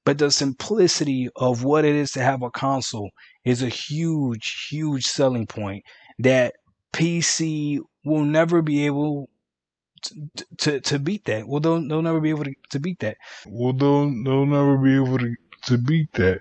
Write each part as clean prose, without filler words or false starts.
But the simplicity of what it is to have a console is a huge, huge selling point that PC will never be able to beat that. Well, they'll never be able to beat that. They'll never be able to beat that.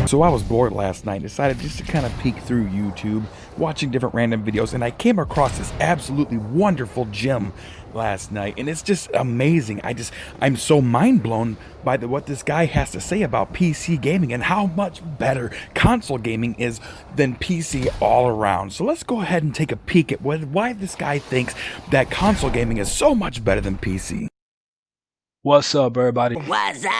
So I was bored last night and decided just to kind of peek through YouTube, watching different random videos, and I came across this absolutely wonderful gem last night, and it's just amazing. I'm so mind blown by what this guy has to say about PC gaming and how much better console gaming is than PC all around. So let's go ahead and take a peek at why this guy thinks that console gaming is so much better than PC. What's up, everybody? What's up?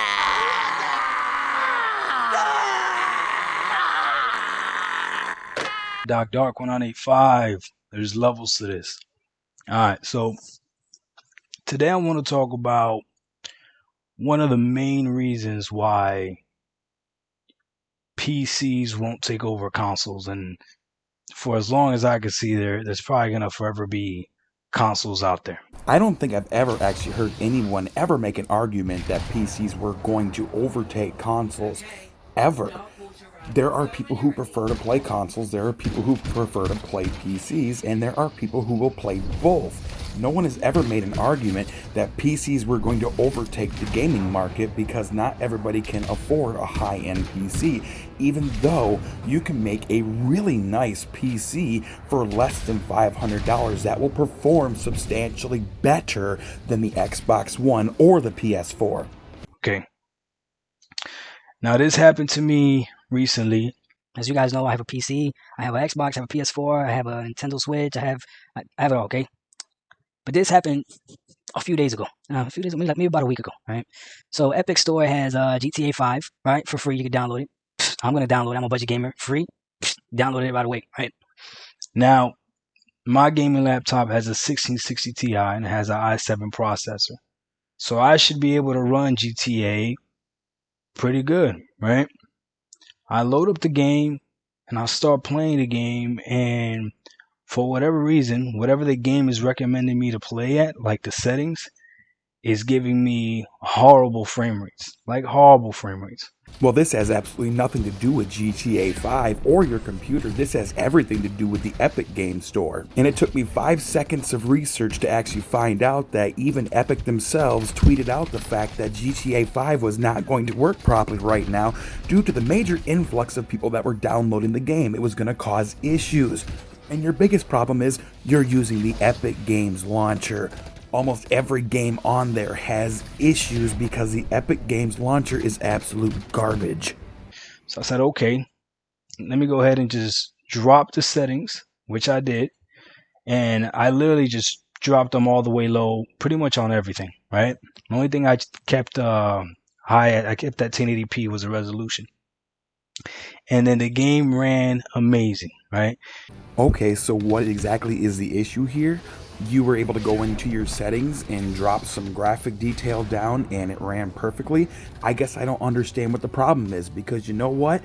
Doc Dark 1985. There's levels to this. Alright, so today I want to talk about one of the main reasons why PCs won't take over consoles, and for as long as I can see, there's probably gonna forever be consoles out there. I don't think I've ever actually heard anyone ever make an argument that PCs were going to overtake consoles, ever. There are people who prefer to play consoles, there are people who prefer to play PCs, and there are people who will play both. No one has ever made an argument that PCs were going to overtake the gaming market because not everybody can afford a high-end PC, even though you can make a really nice PC for less than $500 that will perform substantially better than the Xbox One or the PS4. Okay. Now this happened to me recently. As you guys know, I have a PC, I have an Xbox, I have a PS4, I have a Nintendo Switch, I have it all, okay? But this happened a few days ago, maybe about a week ago, right? So Epic Store has GTA 5, right, for free. You can download it. I'm going to download it. I'm a budget gamer. Free. Download it right away, right? Now, my gaming laptop has a 1660 Ti and it has an i7 processor. So I should be able to run GTA pretty good, right? I load up the game and I start playing the game, and for whatever reason, whatever the game is recommending me to play at, like the settings, is giving me horrible frame rates. Like horrible frame rates. Well, this has absolutely nothing to do with GTA 5 or your computer. This has everything to do with the Epic Game Store. And it took me 5 seconds of research to actually find out that even Epic themselves tweeted out the fact that GTA 5 was not going to work properly right now due to the major influx of people that were downloading the game. It was going to cause issues. And your biggest problem is you're using the Epic Games launcher. Almost every game on there has issues because the Epic Games launcher is absolute garbage. So I said, okay, let me go ahead and just drop the settings, which I did. And I literally just dropped them all the way low, pretty much on everything, right? The only thing I kept high at, I kept at 1080p was the resolution. And then the game ran amazing, right? Okay, so what exactly is the issue here? You were able to go into your settings and drop some graphic detail down and it ran perfectly. I guess I don't understand what the problem is, because you know what?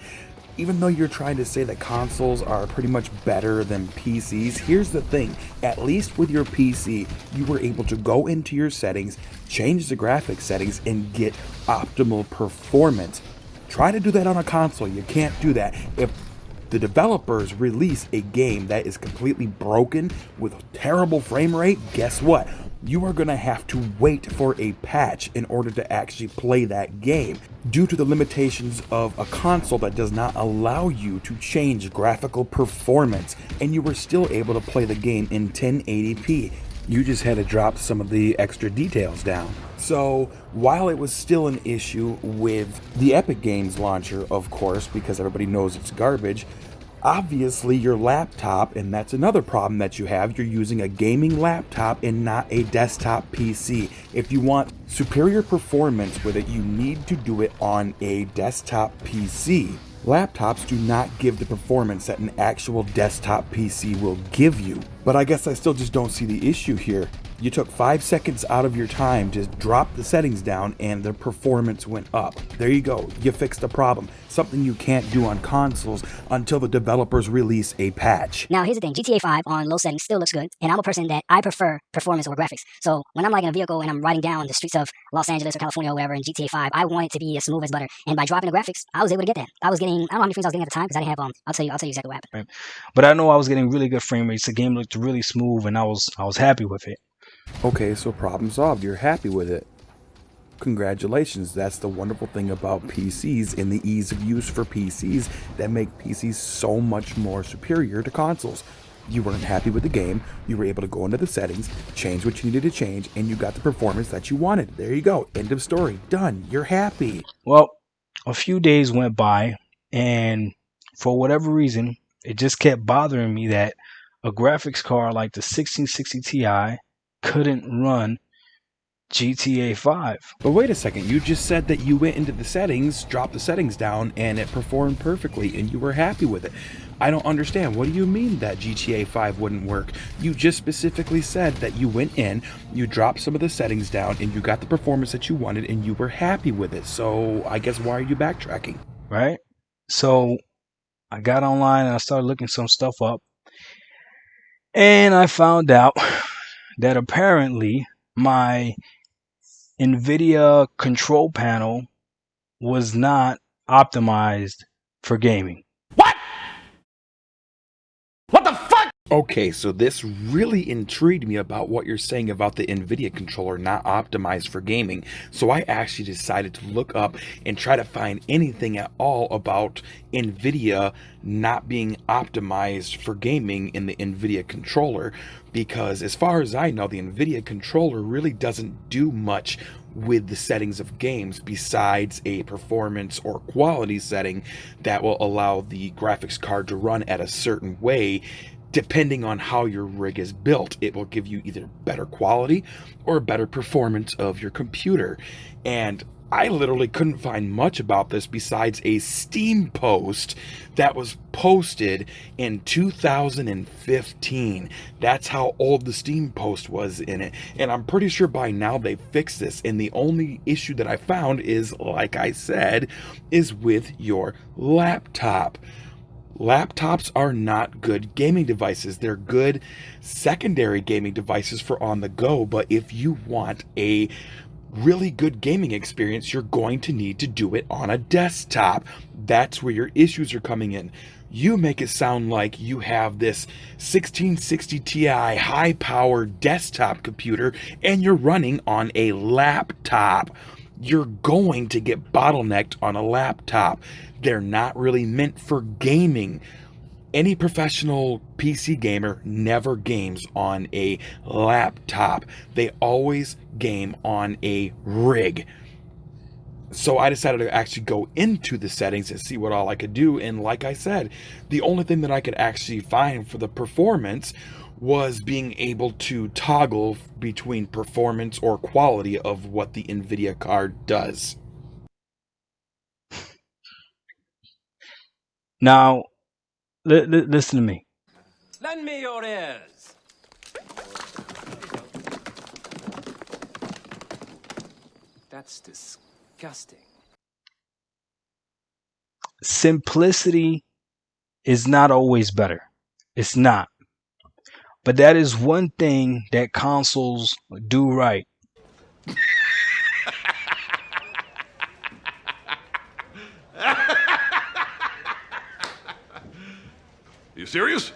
Even though you're trying to say that consoles are pretty much better than PCs, here's the thing. At least with your PC, you were able to go into your settings, change the graphic settings, and get optimal performance. Try to do that on a console. You can't do that. If the developers release a game that is completely broken with terrible frame rate, guess what? You are going to have to wait for a patch in order to actually play that game due to the limitations of a console that does not allow you to change graphical performance, and you were still able to play the game in 1080p. You just had to drop some of the extra details down. So while it was still an issue with the Epic Games launcher, of course, because everybody knows it's garbage, obviously your laptop, and that's another problem that you have, you're using a gaming laptop and not a desktop PC. If you want superior performance with it, you need to do it on a desktop PC. Laptops do not give the performance that an actual desktop PC will give you. But I guess I still just don't see the issue here. You took 5 seconds out of your time to drop the settings down and the performance went up. There you go. You fixed the problem. Something you can't do on consoles until the developers release a patch. Now, here's the thing. GTA 5 on low settings still looks good, and I'm a person that I prefer performance over graphics. So when I'm like in a vehicle and I'm riding down the streets of Los Angeles or California or wherever in GTA 5, I want it to be as smooth as butter. And by dropping the graphics, I was able to get that. I don't know how many frames I was getting at the time because I didn't have I'll tell you exactly what happened. Right. But I know I was getting really good frame rates. The game looked really smooth, and I was happy with it. Okay, so problem solved. You're happy with it. Congratulations. That's the wonderful thing about PCs and the ease of use for PCs that make PCs so much more superior to consoles. You weren't happy with the game, you were able to go into the settings, change what you needed to change, and you got the performance that you wanted. There you go. End of story. Done. You're happy. Well, a few days went by, and for whatever reason, it just kept bothering me that a graphics card like the 1660 Ti couldn't run GTA 5. But wait a second, you just said that you went into the settings, dropped the settings down, and it performed perfectly, and you were happy with it. I don't understand. What do you mean that GTA 5 wouldn't work? You just specifically said that you went in, you dropped some of the settings down, and you got the performance that you wanted, and you were happy with it. So I guess why are you backtracking? Right? So I got online and I started looking some stuff up, and I found out that apparently my NVIDIA control panel was not optimized for gaming. Okay, so this really intrigued me about what you're saying about the NVIDIA controller not optimized for gaming. So I actually decided to look up and try to find anything at all about NVIDIA not being optimized for gaming in the NVIDIA controller, because as far as I know, the NVIDIA controller really doesn't do much with the settings of games besides a performance or quality setting that will allow the graphics card to run at a certain way. Depending on how your rig is built, it will give you either better quality or better performance of your computer. And I literally couldn't find much about this besides a Steam post that was posted in 2015. That's how old the Steam post was in it. And I'm pretty sure by now they fixed this. And the only issue that I found is, like I said, is with your laptop. Laptops are not good gaming devices. They're good secondary gaming devices for on the go, but if you want a really good gaming experience, you're going to need to do it on a desktop. That's where your issues are coming in. You make it sound like you have this 1660 Ti high-powered desktop computer and you're running on a laptop. You're going to get bottlenecked on a laptop. They're not really meant for gaming. Any professional PC gamer never games on a laptop. They always game on a rig. So I decided to actually go into the settings and see what all I could do. And like I said, the only thing that I could actually find for the performance was being able to toggle between performance or quality of what the NVIDIA card does. Now, listen to me. Lend me your ears. That's disgusting. Simplicity is not always better. It's not. But that is one thing that consoles do right. You serious?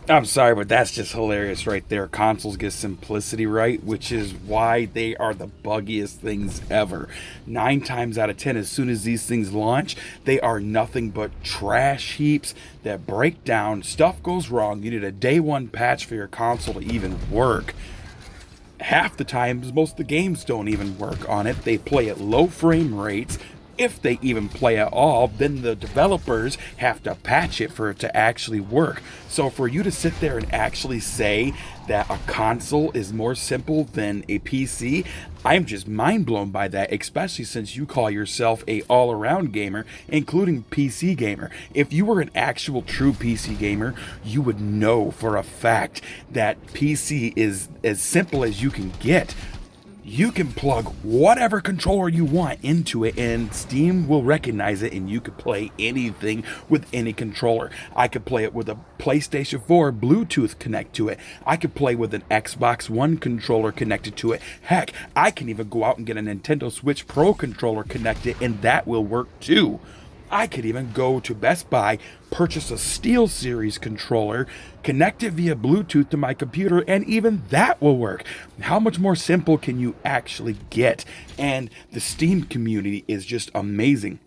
I'm sorry, but that's just hilarious right there. Consoles get simplicity right, which is why they are the buggiest things ever. 9 times out of 10, as soon as these things launch, they are nothing but trash heaps that break down. Stuff goes wrong. You need a day one patch for your console to even work. Half the times, most of the games don't even work on it. They play at low frame rates. If they even play at all, then the developers have to patch it for it to actually work. So for you to sit there and actually say that a console is more simple than a PC, I'm just mind blown by that, especially since you call yourself a all-around gamer, including PC gamer. If you were an actual true PC gamer, you would know for a fact that PC is as simple as you can get. You can plug whatever controller you want into it and Steam will recognize it, and you could play anything with any controller. I could play it with a PlayStation 4 Bluetooth connect to it. I could play with an Xbox One controller connected to it. Heck, I can even go out and get a Nintendo Switch Pro controller connected, and that will work too. I could even go to Best Buy, purchase a SteelSeries controller, connect it via Bluetooth to my computer, and even that will work. How much more simple can you actually get? And the Steam community is just amazing.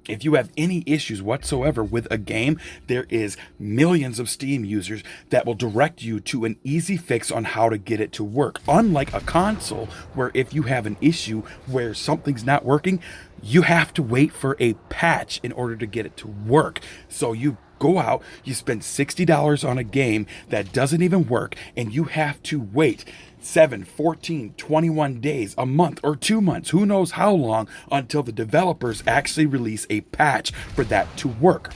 If you have any issues whatsoever with a game, there is millions of Steam users that will direct you to an easy fix on how to get it to work. Unlike a console, where if you have an issue where something's not working, you have to wait for a patch in order to get it to work. So you go out, you spend $60 on a game that doesn't even work, and you have to wait 7, 14, 21 days, a month, or 2 months, who knows how long, until the developers actually release a patch for that to work.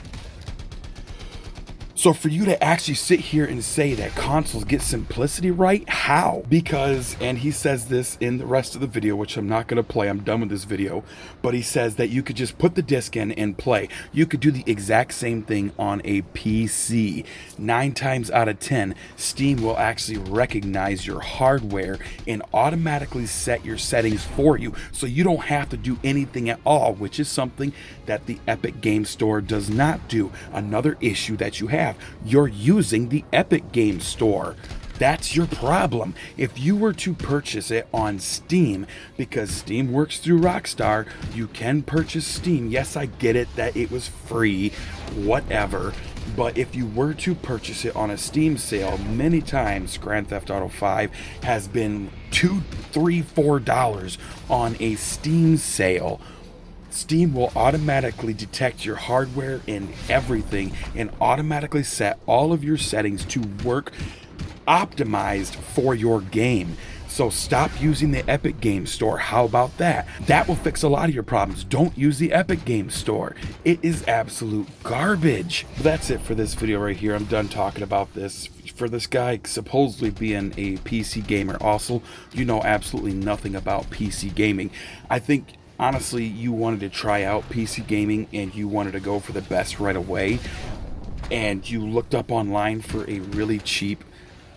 So for you to actually sit here and say that consoles get simplicity right, how? Because, and he says this in the rest of the video, which I'm not going to play, I'm done with this video, but he says that you could just put the disc in and play. You could do the exact same thing on a PC. 9 times out of 10, Steam will actually recognize your hardware and automatically set your settings for you, so you don't have to do anything at all, which is something that the Epic Game Store does not do. Another issue that you have, you're using the Epic Game Store. That's your problem. If you were to purchase it on Steam, because Steam works through Rockstar, you can purchase Steam. Yes, I get it that it was free, whatever. But if you were to purchase it on a Steam sale, many times Grand Theft Auto 5 has been $2, $3, $4 on a Steam sale. Steam will automatically detect your hardware and everything and automatically set all of your settings to work optimized for your game. So stop using the Epic Game Store. How about that? That will fix a lot of your problems. Don't use the Epic Game Store. It is absolute garbage. But that's it for this video right here. I'm done talking about this. For this guy supposedly being a PC gamer, also, you know absolutely nothing about PC gaming. I think honestly, you wanted to try out PC gaming and you wanted to go for the best right away, and you looked up online for a really cheap,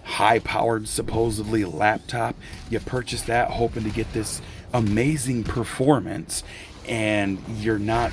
high-powered, supposedly laptop. You purchased that hoping to get this amazing performance, and you're not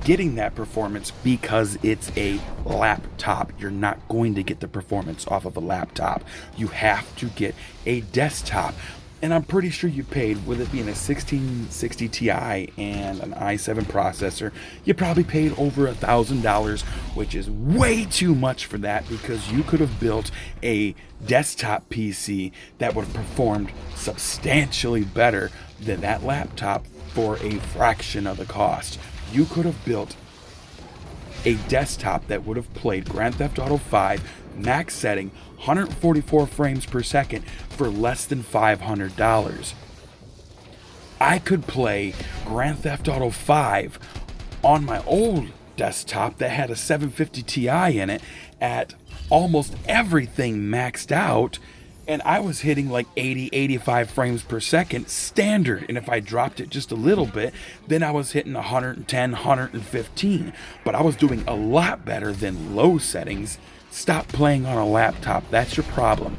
getting that performance because it's a laptop. You're not going to get the performance off of a laptop. You have to get a desktop. And I'm pretty sure you paid, with it being a 1660 Ti and an i7 processor, you probably paid over $1,000, which is way too much for that, because you could have built a desktop PC that would have performed substantially better than that laptop for a fraction of the cost. You could have built a desktop that would have played Grand Theft Auto 5 max setting 144 frames per second for less than $500. I could play Grand Theft Auto 5 on my old desktop that had a 750 Ti in it at almost everything maxed out, and I was hitting like 80-85 frames per second standard, and if I dropped it just a little bit, then I was hitting 110, 115, but I was doing a lot better than low settings. Stop playing on a laptop. That's your problem.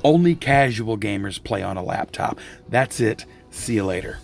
Only casual gamers play on a laptop. That's it. See you later.